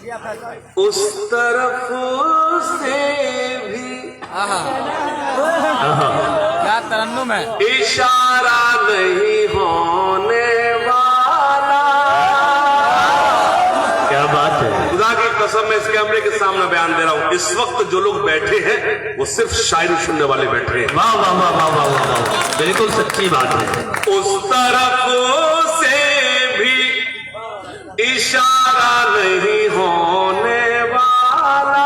उस तरफ से भी क्या तरन्नुम है। इशारा नहीं होने वाला। क्या बात है। खुदा की कसम मैं इस कैमरे के सामने बयान दे रहा हूं, इस वक्त जो लोग बैठे हैं वो सिर्फ शायरी सुनने वाले बैठे हैं। वाह वाह वाह वाह वाह वाह, बिल्कुल सच्ची बात है। उस तरफ से भी इशारा नहीं होने वाला।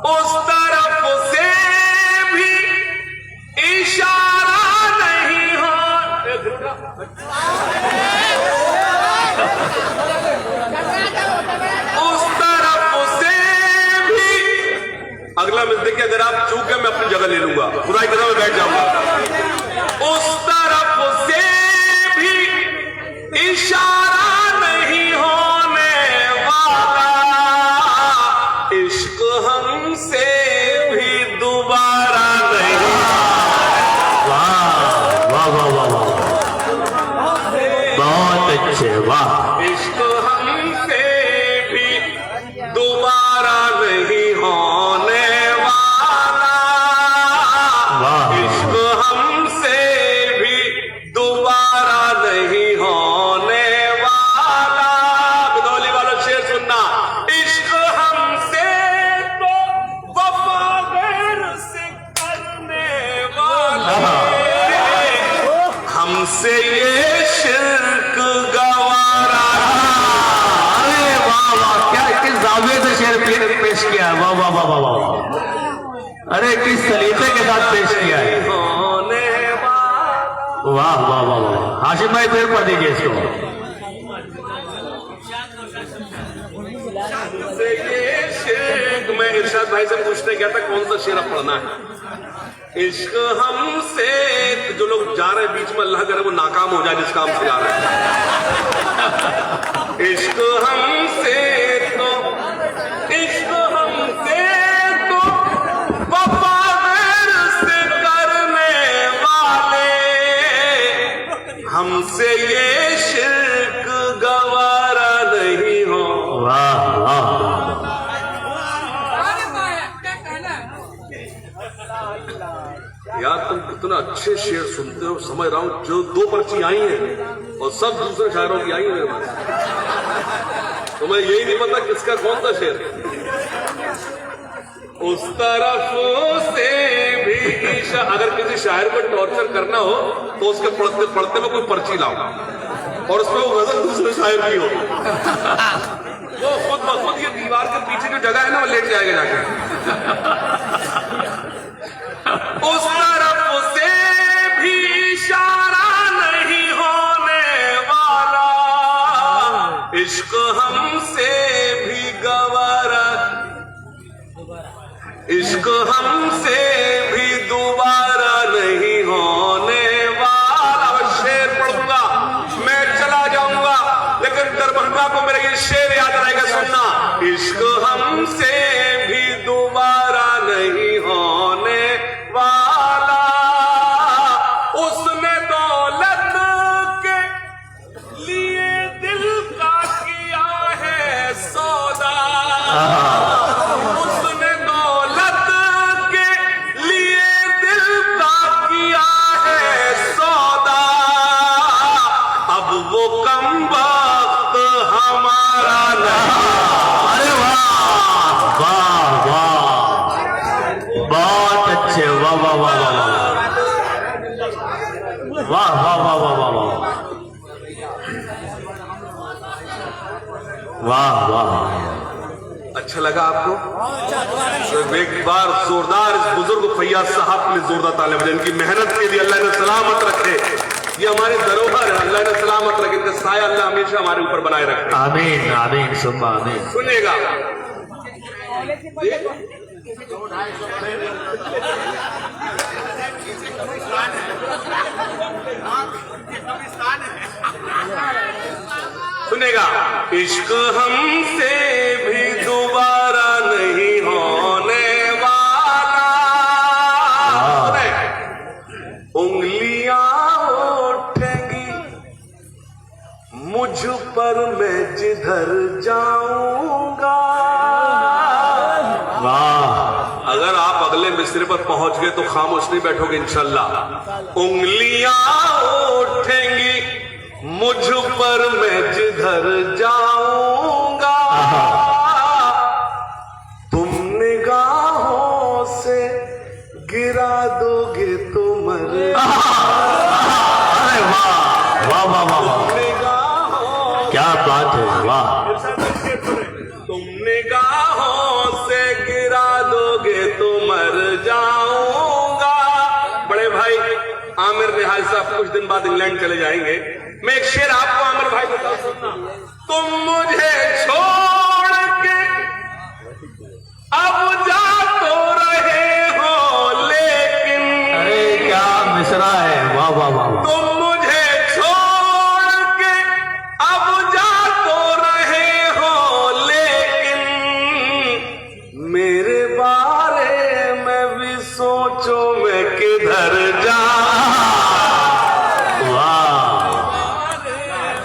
उस तरफ से भी इशारा नहीं हो। उस तरफ से भी अगला मिल देखिए, अगर आप चूक गए मैं अपनी जगह ले लूंगा, बुराई की तरफ बैठ जाऊंगा। उस तरफ से भी इशारा नहीं होने वाला। इश्क हमसे भी दोबारा नहीं। वाह वाह वाह वाह वाह, बहुत अच्छे। वाह, इश्क हमसे भी दोबारा नहीं होने वाला। वाह। इश्क हमसे भी दोबारा नहीं होने वाला। बिदौली वालों शेर सुनना। इश्क हमसे तो वफा गैर से करने वाला। हमसे ये शिर्क गवारा। अरे वाह वाह, क्या किस जाविये से शेर पेश किया है। वाह वाह वाह वाह वाह, अरे किस सलीके के साथ पेश किया है। होने वाला। वाह वाह वाह वाह, हाशिम भाई फिर पढ़ दीजिए इसको। से ये शेर मैं इरशाद भाई से पूछने गया था कौन सा शेर अब पढ़ना है। इश्क हमसे, जो लोग जा रहे हैं बीच में, अल्लाह करे वो नाकाम हो जाए जिस काम से जा रहे हैं। इश्क हमसे तो, इश्क हमसे तो वफा गैर से करने वाले। हमसे ये शिर्क गवारा नहीं हो। वाह वाह, यार तुम कितना अच्छे शेर सुनते हो, समझ रहा हूं। जो 2 पर्ची आई हैं और सब दूसरे शायरों की आई है मेरे पास, तो मैं यही नहीं पता किसका कौन सा शेर। उस तरफ से भी अगर किसी शायर को टॉर्चर करना हो तो उसके पढ़ते पढ़ते में कोई पर्ची लाओ और उसमें वो गजल दूसरे शायर की हो। वो खुद ब खुद ये दीवार के पीछे जो जगह है ना वो लेट जाएगा जाके। उस तरफ से भी इशारा नहीं होने वाला। इश्क हमसे भी गवारा। इश्क हमसे भी दोबारा नहीं होने वाला। शेर पढ़ूंगा मैं चला जाऊंगा, लेकिन दरभंगा को मेरा ये शेर याद रहेगा, सुनना। इश्क हमसे भी दोबारा नहीं होने वाला। उसने दौलत के लिए दिल का किया है सौदा। उसने दौलत के लिए दिल का किया है सौदा। अब वो कम वक्त हमारा नहीं। अरे वाह वाह वाह, बहुत अच्छे। वाह वाह वाह वाह वाह वाह वाह वाह वाह वाह वाह वाह। अच्छा लगा आपको? तो एक बार जोरदार इस बुजुर्ग फैयाज साहब के लिए जोरदार तालियां बजाएं। इनकी मेहनत के लिए अल्लाह ने सलामत रखे। ये हमारी धरोहर है, अल्लाह ने सलामत रखे। इनका साया अल्लाह हमेशा हमारे ऊपर बनाए रखे। आमीन आमीन सुम्मा आमीन। सुनिएगा। सुनेगा। इश्क हमसे भी दोबारा नहीं होने वाला। उंगलियां उठेंगी मुझ पर, मैं जिद जिधर जाऊंगा। वाह, अगर आप अगले मिसरे पर पहुंच गए तो खामोश नहीं बैठोगे इंशाल्लाह। उंगलियां उठेंगी मुझ पर मैं जिधर जाऊंगा। तुम निगाहों से गिरा दोगे तो मर। अरे वाह वाह वाह वाह वाह, निगाहों, क्या बात है, वाह। तुम निगाहों से गिरा दोगे तो मर जाऊंगा। बड़े भाई आमिर निहाल साहब कुछ दिन बाद इंग्लैंड चले जाएंगे। मैं एक शेर आपको आमिर भाई बता सकता हूं। तुम मुझे छोड़ के अब जा तो रहे हो लेकिन। अरे क्या मिसरा है, वाह वाह वाह वाह। तुम मुझे छोड़ के अब जा तो रहे हो लेकिन मेरे बारे में भी सोचो मैं किधर जा।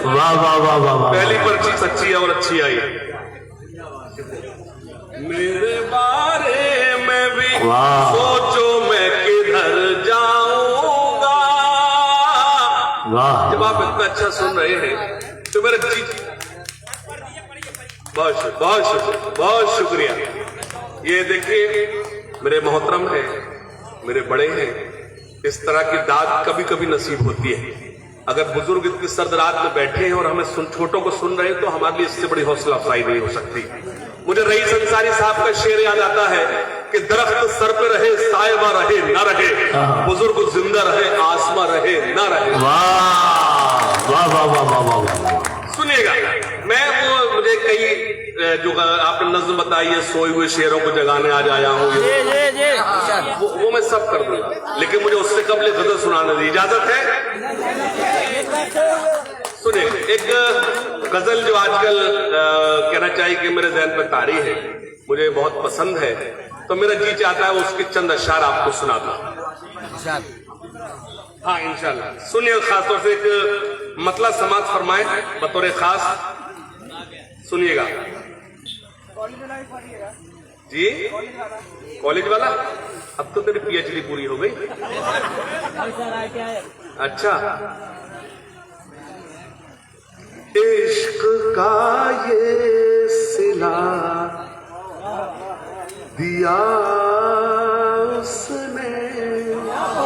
वाह वाह वाह वाह वाह। पहली पर्ची सच्ची और अच्छी आई। मेरे बारे में भी वाह। सोचो मैं किधर जाऊंगा। वाह, जब आप इतना अच्छा सुन रहे हैं तो मेरा जी बहुत शुक्रिया। ये देखिए मेरे मोहतरम हैं, मेरे बड़े हैं, इस तरह की दाद कभी कभी नसीब होती है। अगर बुजुर्ग इतनी सर्द रात में बैठे हैं और हमें छोटों को सुन रहे हैं तो हमारे लिए इससे बड़ी हौसला अफजाई नहीं हो सकती। मुझे रईस अंसारी साहब का शेर याद आता है कि दरख्त सर पे रहे सायबा रहे न रहे, बुजुर्ग जिंदा रहे आसमा रहे न रहे। वाह वाह वाह वाह वाह वाह वाह। सुनिएगा, मैं वो मुझे कई जो आपने नज्म बताई है सोए हुए शेरों को जगाने आज आया हूँ, वो मैं सब कर दूंगा, लेकिन मुझे उससे कबल गजल सुनाने दी इजाजत है। सुनिए एक गजल जो आजकल कहना चाहिए कि मेरे ज़हन पर तारी है, मुझे बहुत पसंद है, तो मेरा जी चाहता है उसके चंद अशार आपको सुनाता। हाँ इंशाल्लाह। सुनिए, खासतौर से एक मतला समाज फरमाए बतौर खास, सुनिएगा जी। कॉलेज वाला, अब तो तेरी पीएचडी पूरी हो गई। अच्छा, इश्क का ये सिला दिया उसने।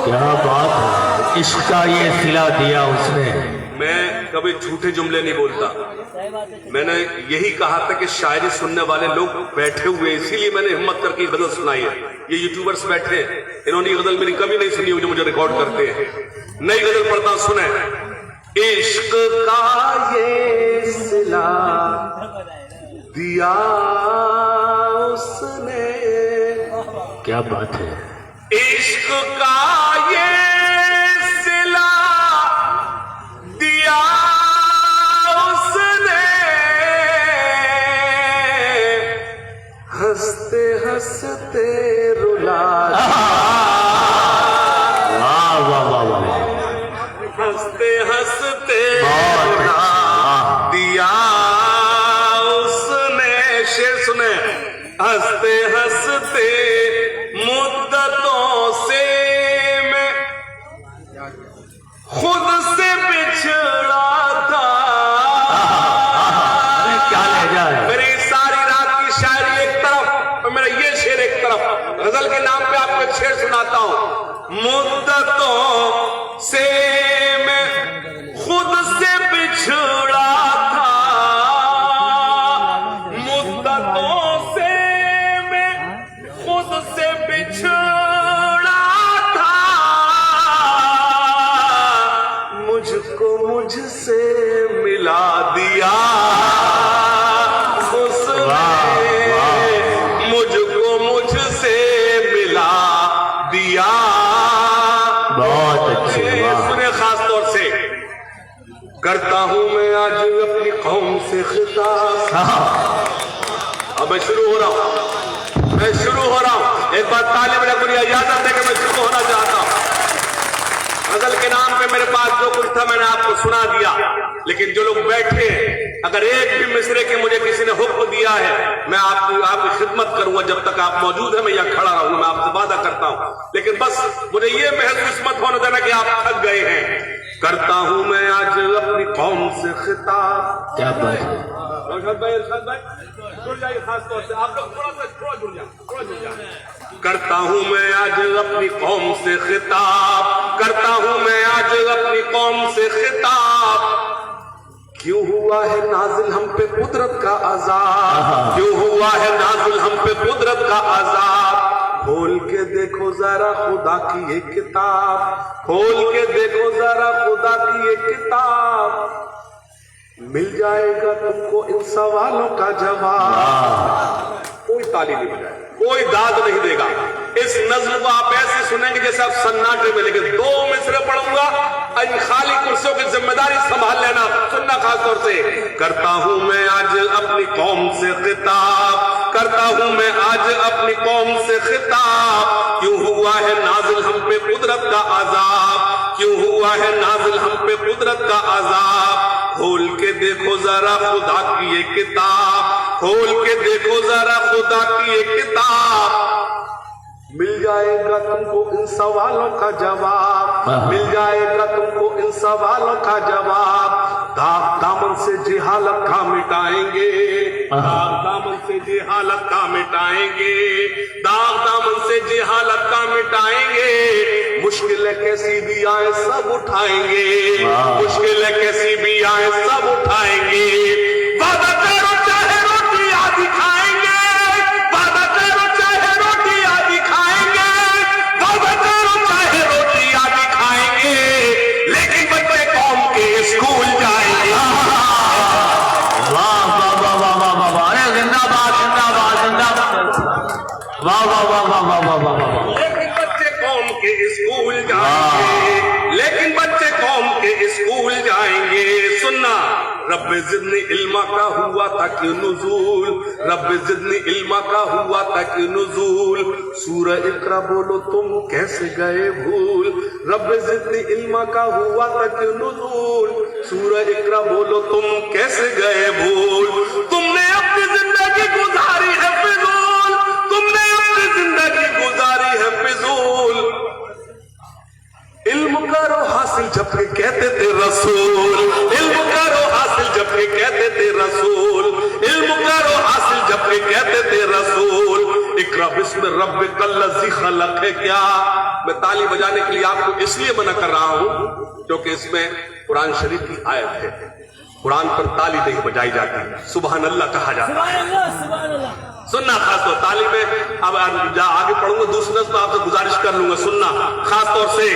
क्या बात है, इश्क का ये सिला दिया उसने। मैं कभी झूठे जुमले नहीं बोलता। मैंने यही कहा था कि शायरी सुनने वाले लोग बैठे हुए, इसीलिए मैंने हिम्मत करके गजल सुनाई है। ये यूट्यूबर्स बैठे हैं, इन्होंने ये गजल मेरी कभी नहीं सुनी, जो मुझे रिकॉर्ड करते हैं। नई गजल पढ़ता, सुने। इश्क का ये सिला दिया उसने। क्या बात है, इश्क का ये सिला दिया उसने। हंसते हंसते रुला वाह वाह वाह वाह वाह। हंसते हंसते बहुत रुला अच्छा। दिया उसने। शेर सुने। हंसते हंसते मुद्दतों से मैं खुद से बिछड़ा था। क्या लहजा है, मेरी सारी रात की शायरी एक तरफ और मेरा ये शेर एक तरफ। गजल के नाम पे आपको एक शेर सुनाता हूं। मुद्दतों से मैं खुद से बिछड़ा था। मुद्दतों से मैं खुद से बिछड़ा था। मुझको मुझसे मिला दिया उसने। मुझको मुझसे मिला दिया। बहुत अच्छे, वाह। सुने, खास तौर से करता हूं मैं आज अपनी कौम से खिताब। अब मैं शुरू हो रहा हूं, मैं शुरू हो रहा हूं। एक बार तालिब ने मुझे इजाजत है कि मैं शुरू होना चाहता हूं। गजल के नाम पे मेरे पास जो कुछ था मैंने आपको सुना दिया, लेकिन जो लोग बैठे हैं, अगर एक भी मिसरे के मुझे किसी ने हुक्म दिया है, मैं आपकी खिदमत करूंगा। जब तक आप मौजूद हैं मैं यहाँ खड़ा रहूंगा, मैं आपसे वादा करता हूं। लेकिन बस मुझे ये महसूस मत होने देना कि आप थक गए हैं। करता हूं मैं आज अपनी कौम से खिताब। क्या बात है। इरशाद भाई जुड़ जाइए, खास तौर से आप लोग थोड़ा जुड़ जाए। करता हूं मैं आज अपनी कौम से खिताब, करता हूं मैं आज अपनी कौम से खिताब। क्यों हुआ है नाजिल हम पे कुदरत का अज़ाब, क्यों हुआ है नाजिल हम पे कुदरत का अज़ाब। खोल के देखो जरा खुदा की ये किताब, खोल के देखो जरा खुदा की ये किताब। मिल जाएगा तुमको इन सवालों का जवाब। कोई ताली नहीं बजाएगा, कोई दाद नहीं देगा। इस नज़्म को आप ऐसे सुनेंगे जैसे आप सन्नाटे में, लेकिन 2 मिसरे पढ़ूंगा, इन खाली कुर्सियों की जिम्मेदारी संभाल लेना, सुनना खास तौर से। करता हूं मैं आज अपनी कौम से खिताब, करता हूं मैं आज अपनी कौम से खिताब। क्यों हुआ है नाजिल हम पे कुदरत का अज़ाब, क्यों हुआ है नाजिल हम पे कुदरत का अज़ाब। खोल के देखो जरा खुदा की ये किताब, खोल के देखो जरा खुदा की ये किताब। मिल जाएगा तुमको इन सवालों का जवाब, मिल जाएगा तुमको इन सवालों का जवाब। दाग दामन से जिहालत का मिटाएंगे, दाग दामन से जिहालत का मिटाएंगे, दाग दामन से जिहालत का मिटाएंगे। मुश्किलें कैसी भी आए सब उठाएंगे, मुश्किलें कैसी भी आए सब उठाएंगे। वादा करो चाहे रोटी आदि खाएंगे, वादा करो चाहे रोटी आदि खाएंगे, वादा करो चाहे रोटी आदि खाएंगे, लेकिन बच्चे कौम के स्कूल जाएंगे। वाह वाह वाह वाह वाह वाह वाह। अरे जिंदाबाद जिंदाबाद जिंदाबाद। वाह वाह वाह वाह वाह वाह वाह वाह। लेकिन बच्चे कौम के स्कूल जाएंगे, लेकिन बच्चे कौम के स्कूल जाएंगे। सुनना, रब्बे ज़िदनी इल्मा का हुआ था कि नुज़ूल, रब्बे ज़िदनी इल्मा का हुआ था कि नुज़ूल। सूरह इक़रा बोलो तुम कैसे गए भूल, रब्बे ज़िदनी इल्मा का हुआ था कि नुज़ूल। सूरह इक़रा बोलो तुम कैसे गए भूल। तुमने अपनी जिंदगी गुजारी है फिजूल, तुमने अपनी जिंदगी गुजारी है फिजूल। इल्म करो हासिल जबकि कहते थे रसूल, इल्म करो हासिल जबकि कहते थे रसूल, इल्म करो हासिल जबकि कहते थे रसूल। इक़रा बिस्मि रब्बिकल लज़ी खलक़ है क्या। मैं ताली बजाने के लिए आपको इसलिए मना कर रहा हूं क्योंकि इसमें कुरान शरीफ की आयत है, कुरान पर ताली नहीं बजाई जाती, सुबहान अल्लाह कहा जाता है। सुनना खास तौर ताली में, अब आगे पढ़ूंगा दूसरे तो आपसे गुजारिश कर लूंगा, सुनना खास तौर से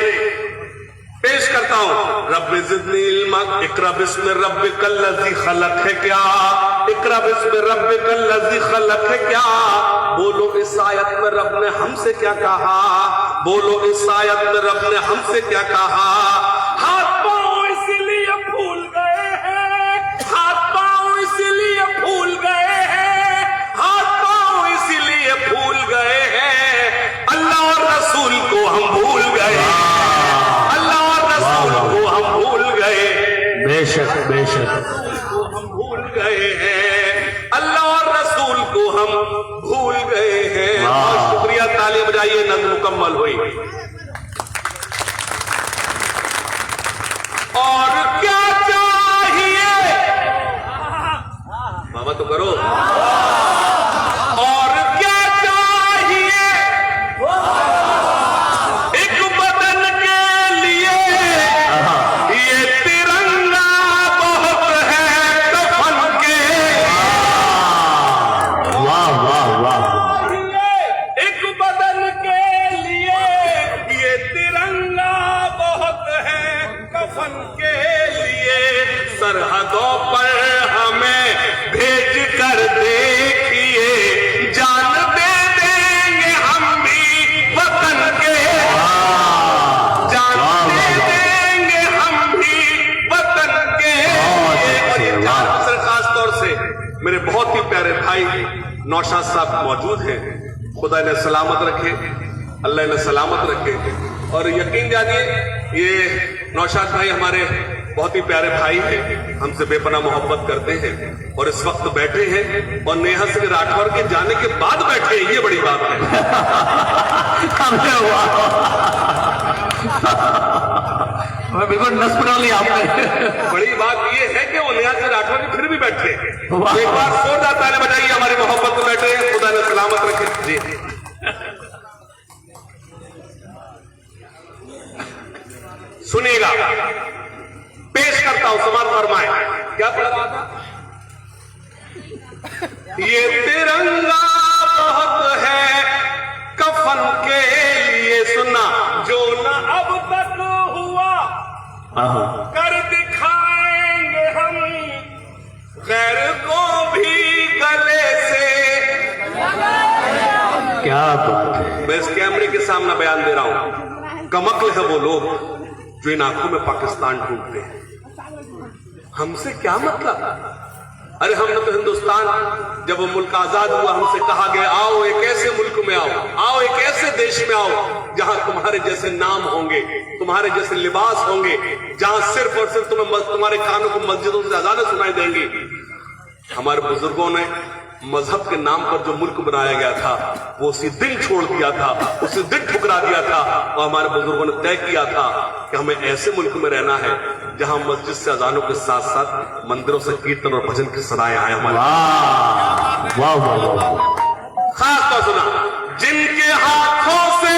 पेश करता हूं। रब्बे ज़िदनी इल्मा, इक़रा बिस्मि रब्बिकल लज़ी खलक़ है क्या, इक़रा बिस्मि रब्बिकल लज़ी खलक़ है क्या। बोलो इस आयत में रब ने हमसे क्या कहा, बोलो इस आयत में रब ने हमसे क्या कहा। हाथ पांव इसीलिए फूल गए हैं, हाथ पांव इसीलिए फूल गए हैं, हाथ पांव इसीलिए भूल गए हैं। अल्लाह और रसूल को हम भूल गए, अल्लाह और रसूल को हम भूल गए। बेशक बेशक हम भूल गए हैं, अल्लाह और रसूल को हम भूल गए हैं। बहुत शुक्रिया, ताली बजाइए, नज़्म मुकम्मल हुई। और क्या चाहिए बाबा तो करो। और क्या चाहिए एक बदन के लिए, ये तिरंगा बहुत है कफन के। वाह वाह वाह। एक बदन के लिए ये तिरंगा बहुत है कफन के लिए। सरहदों पर हमें भेज कर देखिए, जान दे देंगे हम भी वतन के, जान दे देंगे हम भी वतन के। और ये चार खास तौर से मेरे बहुत ही प्यारे भाई नौशाद साहब मौजूद हैं। खुदा ने सलामत रखे, अल्लाह ने सलामत रखे। और यकीन जानिए ये नौशाद भाई हमारे बहुत ही प्यारे भाई हैं, हमसे बेपनाह मोहब्बत करते हैं और इस वक्त बैठे हैं और नेहा सिंह राठौर के जाने के बाद बैठे हैं, ये बड़ी बात है। मैं बिल्कुल नस पकड़ लिया आपने। बड़ी बात ये है कि वो नेहा सिंह राठौर भी फिर भी बैठे हैं। एक बार जोरदार ताली बजाइए हमारी मोहब्बत में बैठे हैं, खुदा ने सलामत रखे जी। सुनिएगा, पेश करता हूं, समाज फरमाए। क्या पढ़ रहा था? ये तिरंगा बहुत है कफन के लिए, सुनना जो न अब तक हुआ कर दिखाएंगे हम, गैर को भी गले से। क्या बात है। मैं इस कैमरे के सामने बयान दे रहा हूं, कमक्ल है वो लोग जो इन आंखों में पाकिस्तान ढूंढते हैं। हमसे क्या मतलब? अरे हमने तो हिंदुस्तान, जब वो मुल्क आजाद हुआ, हमसे कहा गया आओ एक ऐसे मुल्क में आओ एक ऐसे देश में आओ जहां तुम्हारे जैसे नाम होंगे, तुम्हारे जैसे लिबास होंगे, जहां सिर्फ और सिर्फ तुम्हारे कानों को मस्जिदों से अजानें सुनाई देंगी। हमारे बुजुर्गों ने मजहब के नाम पर जो मुल्क बनाया गया था वो उसी दिन छोड़ दिया था, उसी दिन ठुकरा दिया था। और हमारे बुजुर्गों ने तय किया था कि हमें ऐसे मुल्क में रहना है जहां मस्जिद से अजानों के साथ साथ मंदिरों से कीर्तन और भजन की सदाएं आए हमारे। वाह वाह वाह। खास तौर सुना, जिनके हाथों से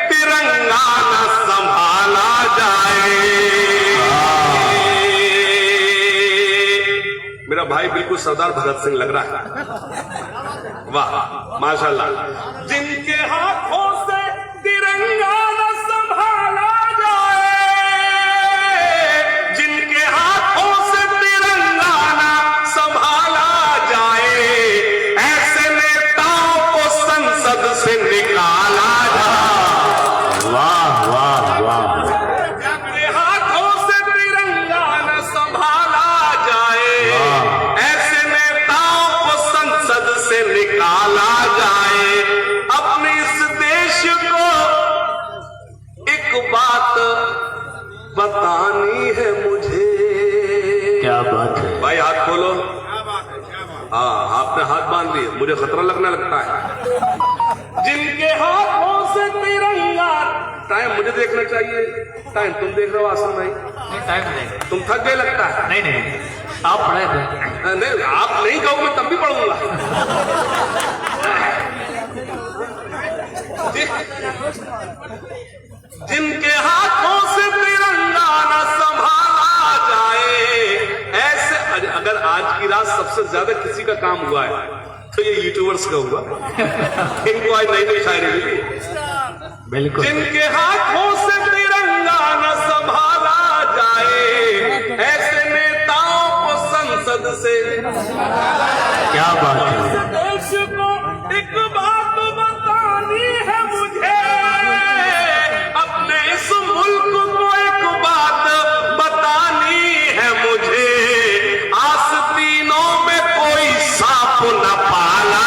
तिरंगा न संभाला जाए। मेरा भाई बिल्कुल सरदार भगत सिंह लग रहा है। वाह माशाल्लाह। जिनके हाथों से तिरंगा न संभाला जाए, जिनके हाथों से तिरंगा न संभाला जाए, ऐसे नेताओं को संसद से निकाला जाए। वाह वाह वाह। जिनके हाथों से तिरंगा न संभाला जाए, ऐसे नेताओं को संसद से निकाला जाए। अपने इस देश को एक बात बतानी है मुझे। क्या बात है भाई हाथ खोलो। हाँ, आपने हाथ बांध दिए, मुझे खतरा लगने लगता है। जिनके हाथों से तिरंगा, टाइम मुझे देखना चाहिए, टाइम तुम देख रहे हो आसन भाई? टाइम नहीं, तुम थक गए लगता है। नहीं आप पढ़े थे। नहीं, आप नहीं कहो मैं तब भी पढ़ूंगा। जिनके हाथों से तिरंगा न संभाला जाए, ऐसे अगर आज की रात सबसे ज्यादा किसी का काम हुआ है तो ये यूट्यूबर्स का हुआ। इनको आज नई नई शायरी मिली। बिल्कुल। जिनके हाथों से तिरंगा न संभाला जाए, ऐसे नेताओं को संसद से। क्या बात है। देश को एक बात बतानी है मुझे, अपने इस मुल्क को एक बात बतानी है मुझे। आस्तीनों में कोई सांप न पाला।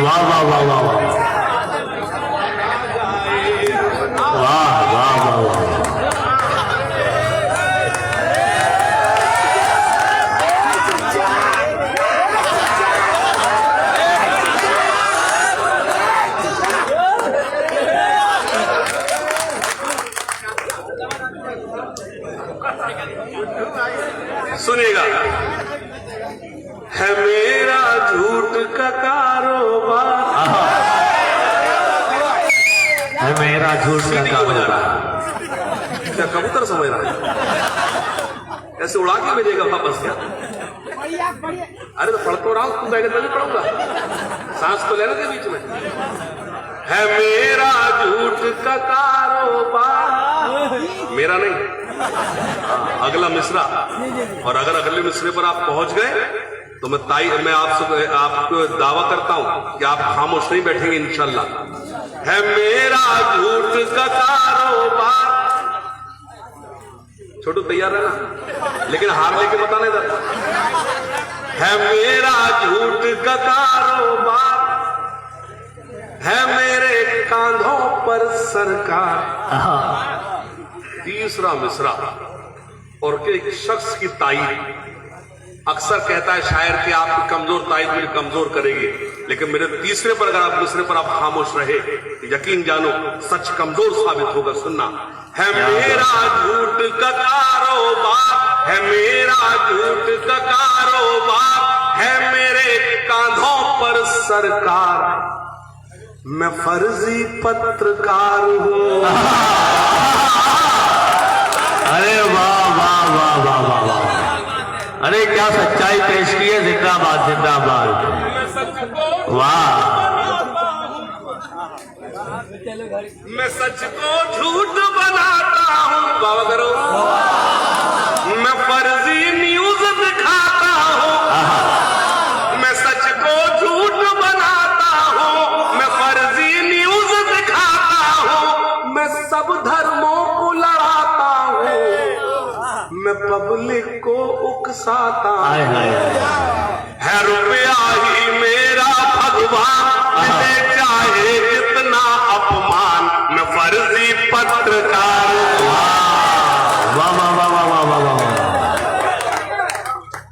वाह वाह वाह वाह वाह वाह वाह वाह वाह। सुनिएगा, है मेरा झूठ का कारोबार, है मेरा झूठ का कारोबार। क्या कबूतर समझ रहा है? ऐसे उड़ा के भेजेगा वापस क्या? अरे तो पढ़ तो रहा हूं, तुम बैठे तो नहीं पढ़ूंगा, सांस तो लेने के बीच में। है मेरा झूठ का कारोबार, मेरा नहीं, अगला मिसरा। और अगर अगले मिसरे पर आप पहुंच गए तो मैं आपको दावा करता हूं कि आप खामोश नहीं बैठेंगे इंशाल्लाह। है मेरा झूठ का कारोबार। छोटू तैयार है ना, लेकिन हार लेके बताने देता। है मेरा झूठ का कारोबार, है मेरे कांधों पर सरकार। हाँ, तीसरा मिसरा और के एक शख्स की ताईद। अक्सर कहता है शायर कि आपकी कमजोर ताईद मुझे कमजोर करेगी, लेकिन मेरे तीसरे पर अगर आप दूसरे पर आप खामोश रहे, यकीन जानो सच कमजोर साबित होगा। सुनना है मेरा झूठ का कारोबार, है मेरा झूठ का कारोबार, है मेरे कांधों पर सरकार, मैं फर्जी पत्रकार हूँ। अरे वाह वाह वाह वाह वाह वाह, अरे क्या सच्चाई पेश की है। जिंदाबाद जिंदाबाद, वाह। मैं सच को झूठ बनाता हूँ, बाबा करो। मैं फर्जी न्यूज दिखाता हूँ, मैं सच को झूठ बनाता हूँ, मैं फर्जी न्यूज दिखाता हूँ, मैं सब धर्मों को लड़ाता हूँ, मैं पब्लिक को उकसाता हूँ। हाय हाय है रुपया ही मेरा भगवान, मिले चाहे जितना अपमान, मैं फर्जी पत्रकार। वाह वाह वाह वाह वाह वाह वाह।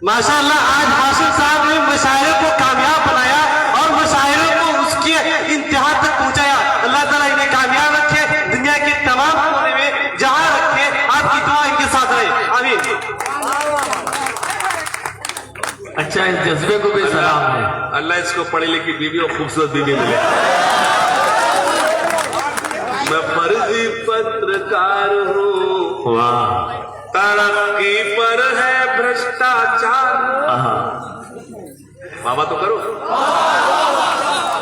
माशाअल्लाह, आज मासूम साहब ने मशायरे को कामयाब बनाया और मशायरे को उसकी इंतहा तक पहुंचाया। अल्लाह ताला इन्हें कामयाब रखे, दुनिया के तमाम कोने में जहां रखे, आपकी दुआ इनके साथ रहे, आमीन। अच्छा, इस जज्बे को भी सलाम है। अल्लाह इसको पढ़ी लिखी बीवी और खूबसूरत बीवी मिले। मैं फर्जी पत्रकार हूँ, वाह, तरक्की पर है भ्रष्टाचार। बाबा तो करो।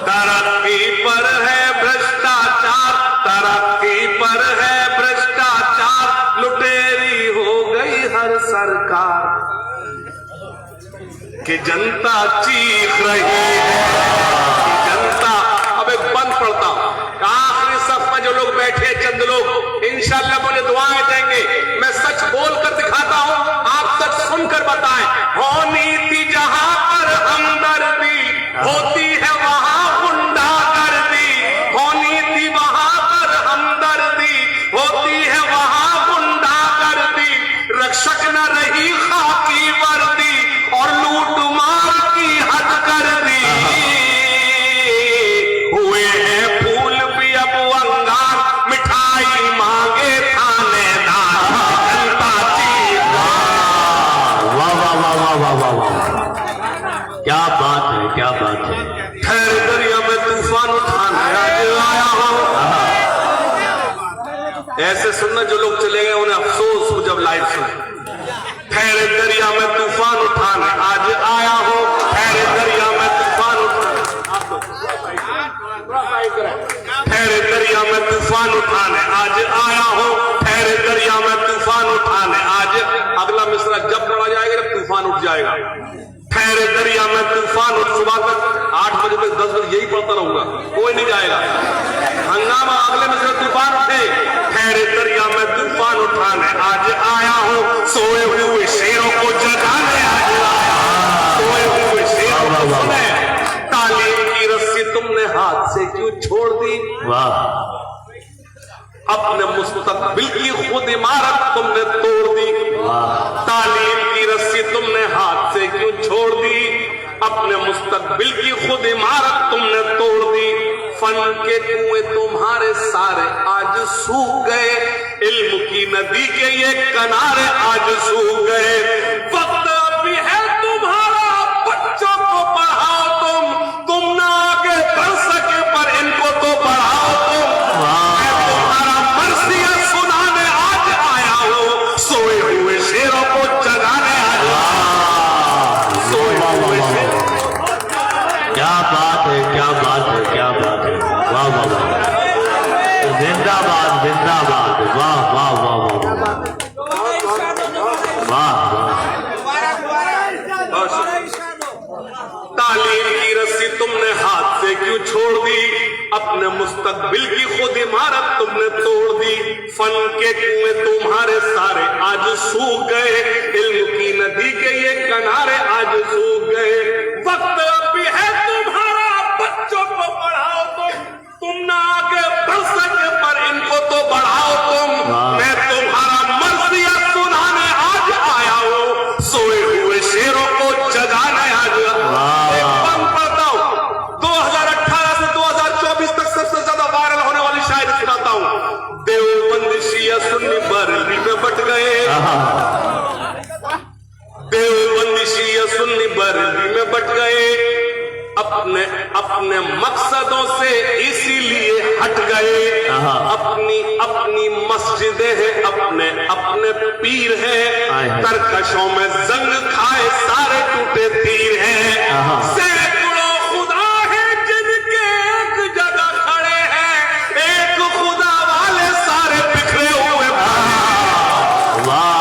तरक्की पर है भ्रष्टाचार, तरक्की पर है भ्रष्टाचार, लुटेरी हो गई हर सरकार, कि जनता चीख रही है, जनता। अब एक बंद पड़ता हूं, आखिरी सफ में जो लोग बैठे चंद लोग इंशाअल्लाह मुझे दुआएं देंगे। मैं सच बोलकर दिखाता हूं, आप सच सुनकर बताएं। हो नीति जहां पर हमदर्दी होती है वहां गुंडागर्दी, हो नीति वहां पर हमदर्दी होती है वहां गुंडागर्दी, रक्षक न रही खाकी वर्दी और लूट मार की हद कर दी, हुए हैं फूल भी अब अंगार, मिठाई मांगे थानेदार, जनता चीख। वाह वाह वाह वाह वाह वाह वाह, क्या बात है, क्या बात है। ठहर दरिया में तूफान उठाने आज आया हूं। ऐसे सुनना जो लोग चले गए उन्हें अफसोस हो जब लाइव सुने। ठहरे दरिया में तूफान उठाने आज आया हूँ, ठहरे दरिया में तूफान उठाने, ठहरे दरिया में तूफान उठाने आज आया हूँ, ठहरे दरिया में तूफान उठाने आज। अगला मिसरा जब पढ़ा जाएगा जब तूफान उठ जाएगा। ठहरे दरिया में तूफान उठ, सुबह तक 8 बजे तक 10 बजे यही पढ़ता रहूंगा, कोई नहीं जाएगा। हंगामा अगले मिसरा तूफान उठे, ठहरे दरिया में तूफान उठाने आज आया हूँ, सोए हुए शेरों को जगाने आज आया, सोए हुए शेरों को सुने। तालीम की रस्सी तुमने हाथ से क्यों छोड़ दी, वाह, अपने मुस्तकबिल की खुद इमारत तुमने तोड़ दी। तालीम की रस्सी तुमने हाथ से क्यों छोड़ दी, अपने मुस्तकबिल की खुद इमारत तुमने तोड़ दी। फन के कुएं तुम्हारे सारे आज सूख गए, इल्म की नदी के ये किनारे आज सूख गए। वक्त अभी है तुम्हारा, बच्चों को पढ़ाओ तुम ना आगे बढ़ सके पर इनको तो पढ़ाओ तुम। मैं तुम्हारा मर्सिया सुनाने आज आया हूँ, सोए हुए शेरों को जगाने आज आया, सोए हुए शेरों। क्या बात है, क्या बात है, क्या बात है। वाह वाह वाह, जिंदाबाद जिंदाबाद, वाह वाह वाह वाह वाह वाह। तालीम की रस्सी तुमने हाथ से क्यों छोड़ दी, अपने मुस्तकबिल की खुद इमारत तुमने तोड़ दी। फन के कुएं तुम्हारे सारे आज सूख गए, इल्म की नदी के ये किनारे आज सूख गए। वक्त अभी है तुम्हारा, बच्चों को पढ़ाओ तुम ना आगे बरली में बट गए, अपने अपने मकसदों से इसीलिए हट गए। अपनी अपनी मस्जिदें हैं, अपने अपने पीर हैं, तरकशों में जंग खाए सारे टूटे तीर हैं। सैकड़ों खुदा है जिनके एक जगह खड़े हैं, एक खुदा वाले सारे बिखरे हुए। वाह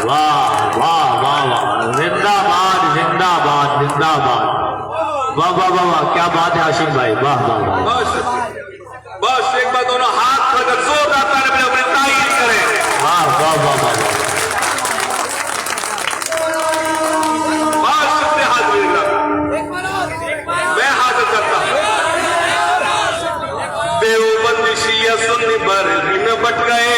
वाह वाह वाह वाह, जिंदाबाद जिंदाबाद जिंदाबाद, वाह वाह वाह वाह, क्या बात है हाशिम भाई, वाह वाह वाह। बस एक बार दोनों हाथ खोलकर जोरदार ताली बजाकर अपनी तारीफ करें। वाह वाह वाह वाह, बहुत शुक्रिया हाजिर, मैं हाजिर करता हूं। देवबंदी शिया सुन्नी बरली में बट गए,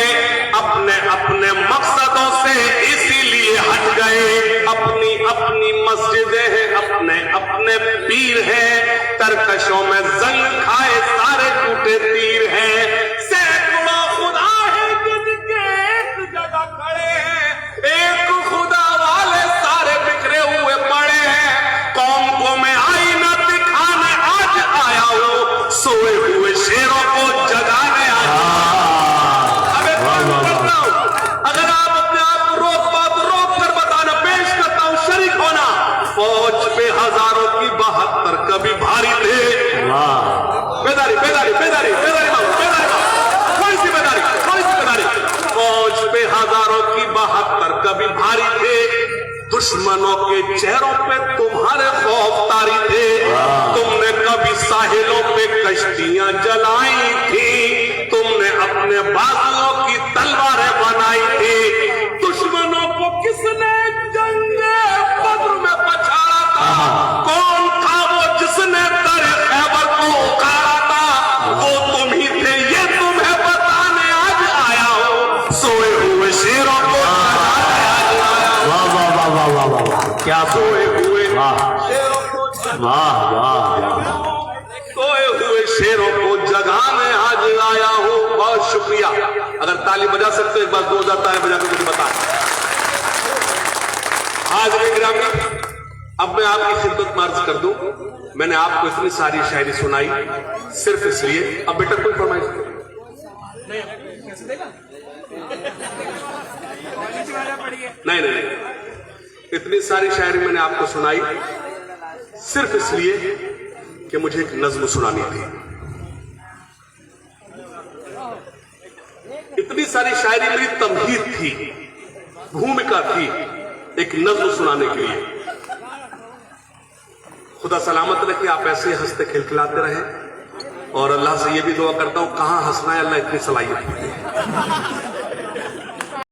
अपने अपने मकसदों से इसीलिए हट गए। अपनी अपनी मस्जिदें हैं, अपने अपने पीर हैं, तरकशों में जंग खाए सारे टूटे तीर हैं। सैकड़ों खुदा है जिनके एक जगह खड़े हैं, एक खुदा वाले सारे बिखरे हुए पड़े हैं। कौम को मैं आईना दिखाने आज आया हूं, सोए हुए शेरों को जगाने आया हूं। अगर आप अपने आप को रोक कर बताना, पेश करता हूं शरीक होना। फौज पे हजारों की 72 कभी भारी थे। बेदारी बेदारी बेदारी बेदारी बेदारी, थोड़ी सी बेदारी, थोड़ी सी बेदारी। फौज पे हजारों की 72 कभी भारी थे, दुश्मनों के चेहरों पे तुम्हारे खौफ तारी थे। तुमने कभी साहिलों पे कश्तियां जलाई थी, तुमने अपने बाजुओं की तलवारें बनाई थी। दुश्मनों को किसने जंगे बद्र में पछाड़ा था? कौन था वो जिसने दरे खैबर को उखाड़ा था? वो तुम ही थे, ये तुम्हें बताने आज आया हो। सोए हुए शेरों को जगाने आज आया हूं। वाह वाह वाह वाह वाह वाह, क्या सोए हुए वाह वाह वाह, सोए हुए शेरों को जगाने आज आया हूं। बहुत शुक्रिया। अगर ताली बजा सकते हो एक बार 2000 ताली बजा के मुझे बताएं। हाज़िर गिरामी, अब मैं आपकी खिदमत में अर्ज कर दूं, मैंने आपको इतनी सारी शायरी सुनाई सिर्फ इसलिए। अब बेटा कोई फरमाइश नहीं, नहीं नहीं, इतनी सारी शायरी मैंने आपको सुनाई सिर्फ इसलिए कि मुझे एक नज्म सुनानी थी। इतनी सारी शायरी मेरी तमहीद थी, भूमिका थी एक नज्म सुनाने के लिए। खुदा सलामत रखे, आप ऐसे हंसते खिलखिलाते रहे और अल्लाह से ये भी दुआ करता हूं, कहां हंसना है अल्लाह इतनी सलाहियत